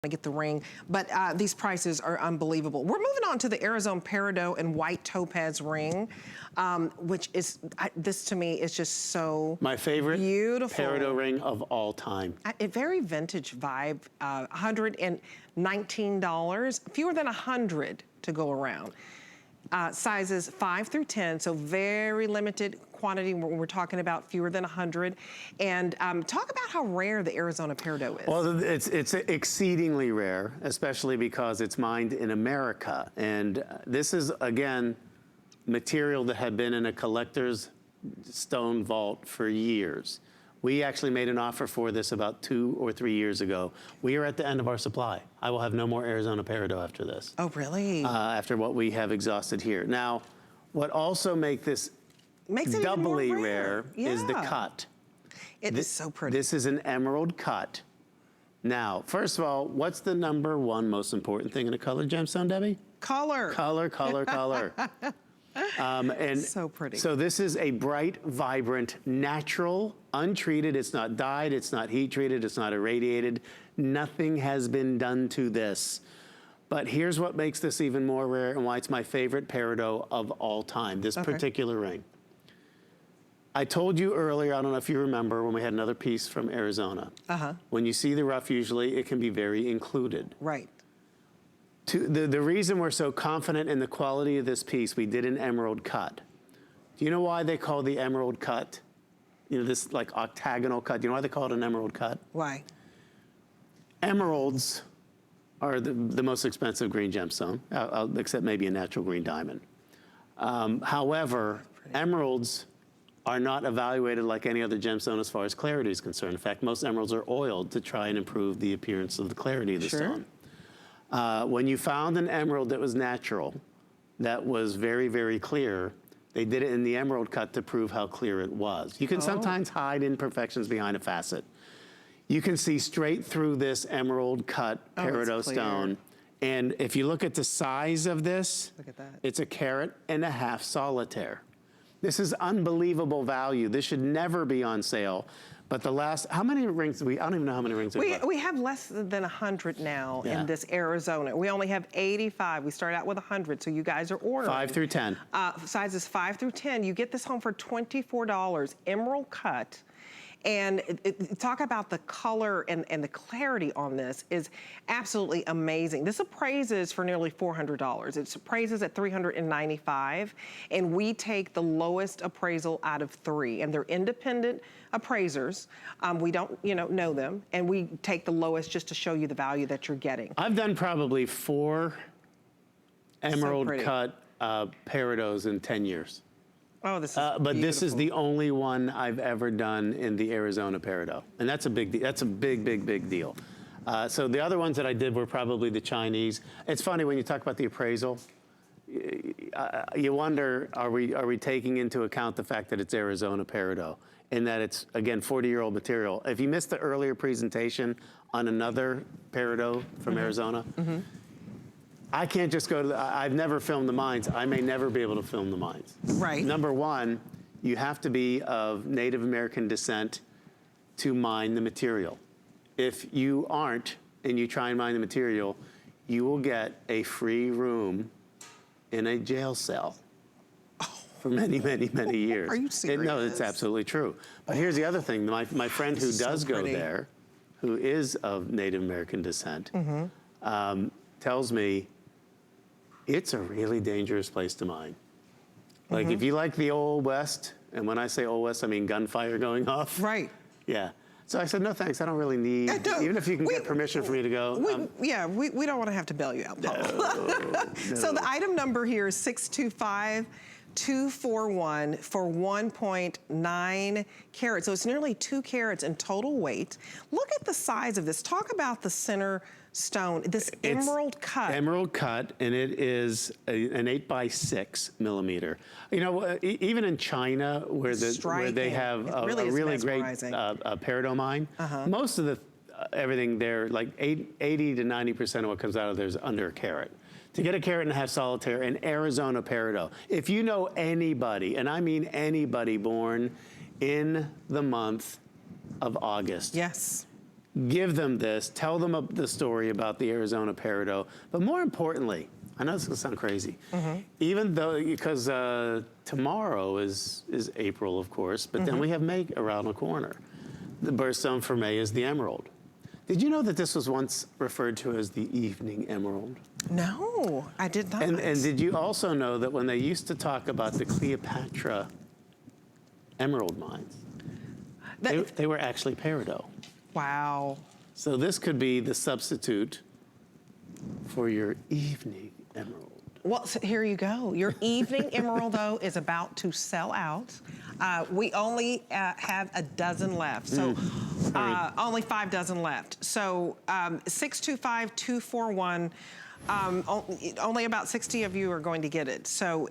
to get the ring, but these prices are unbelievable. We're moving on to the Arizona Peridot and white topaz ring, which is, this to me is just so my favorite beautiful. Peridot ring of all time. A very vintage vibe, $119, fewer than 100 to go around. Sizes 5 through 10, so very limited quantity. We're talking about fewer than 100. And talk about how rare the Arizona Peridot is. Well, it's exceedingly rare, especially because it's mined in America. And this is, again, material that had been in a collector's stone vault for years. We actually made an offer for this about 2 or 3 years ago. We are at the end of our supply. I will have no more Arizona Peridot after this. Oh, really? After what we have exhausted here. Now, what also makes this doubly rare is the cut. It is so pretty. This is an emerald cut. Now, first of all, what's the #1 most important thing in a colored gemstone, Debbie? Color. Color, color, color. And so pretty. So this is a bright, vibrant, natural, untreated. It's not dyed, it's not heat treated, it's not irradiated. Nothing has been done to this. But here's what makes this even more rare and why it's my favorite Peridot of all time, this particular ring. I told you earlier, I don't know if you remember, when we had another piece from Arizona. When you see the rough, usually it can be very included. Right. The reason we're so confident in the quality of this piece, we did an emerald cut. Do you know why they call the emerald cut, you know, this like octagonal cut, do you know why they call it an emerald cut? Why? Emeralds are the most expensive green gemstone, except maybe a natural green diamond. However, emeralds are not evaluated like any other gemstone as far as clarity is concerned. In fact, most emeralds are oiled to try and improve the appearance of the clarity of the stone. When you found an emerald that was natural, that was very, very clear, they did it in the emerald cut to prove how clear it was. You can sometimes hide imperfections behind a facet. You can see straight through this emerald cut Peridot stone. And if you look at the size of this, look at that. It's 1.5 carat solitaire. This is unbelievable value. This should never be on sale. But the last, how many rings do we, I don't even know how many rings we have. We have less than 100 now in this Arizona. We only have 85. We start out with 100, so you guys are ordering. 5 through 10. Sizes 5 through 10. You get this home for $24, emerald cut. And talk about the color and the clarity on this is absolutely amazing. This appraises for nearly $400. It appraises at $395, and we take the lowest appraisal out of 3. And they're independent appraisers. We don't, know them, and we take the lowest just to show you the value that you're getting. I've done probably 4 emerald cut Peridots in 10 years. Oh, this is but beautiful. This is the only one I've ever done in the Arizona Peridot, and that's a big big deal. So the other ones that I did were probably the Chinese. It's funny when you talk about the appraisal, you wonder, are we taking into account the fact that it's Arizona Peridot and that it's, again, 40-year-old material. If you missed the earlier presentation on another Peridot from Arizona, I can't just go to I've never filmed the mines. I may never be able to film the mines. Right. #1, you have to be of Native American descent to mine the material. If you aren't, and you try and mine the material, you will get a free room in a jail cell for many, many, many years. Are you serious? No, it's absolutely true. But here's the other thing. My friend who does go there, who is of Native American descent, tells me, it's a really dangerous place to mine. Like, if you like the Old West, and when I say Old West, I mean gunfire going off. Right. Yeah. So I said, no thanks, I don't really need, even if you can get permission for me to go. We don't want to have to bail you out, Paul. No. So the item number here is 625241 for 1.9 carats. So it's nearly 2 carats in total weight. Look at the size of this. Talk about the center stone, this emerald cut. Emerald cut, and it is an 8x6 millimeter. You know, even in China, where they have a really great Peridot mine, most of the everything there, like 80 to 90% of what comes out of there is under 1 carat. To get 1.5 carat solitaire in Arizona Peridot, if you know anybody, and I mean anybody born in the month of August, give them this, tell them the story about the Arizona Peridot, but more importantly, I know this is gonna sound crazy, even though, because tomorrow is April, of course, but then we have May around the corner. The birthstone for May is the emerald. Did you know that this was once referred to as the evening emerald? No, I did not. And did you also know that when they used to talk about the Cleopatra emerald mines, they were actually peridot. Wow. So this could be the substitute for your evening emerald. Well, so here you go. Your evening emerald, though, is about to sell out. We only have a dozen left, so only 5 dozen left. So 625-241, only about 60 of you are going to get it. So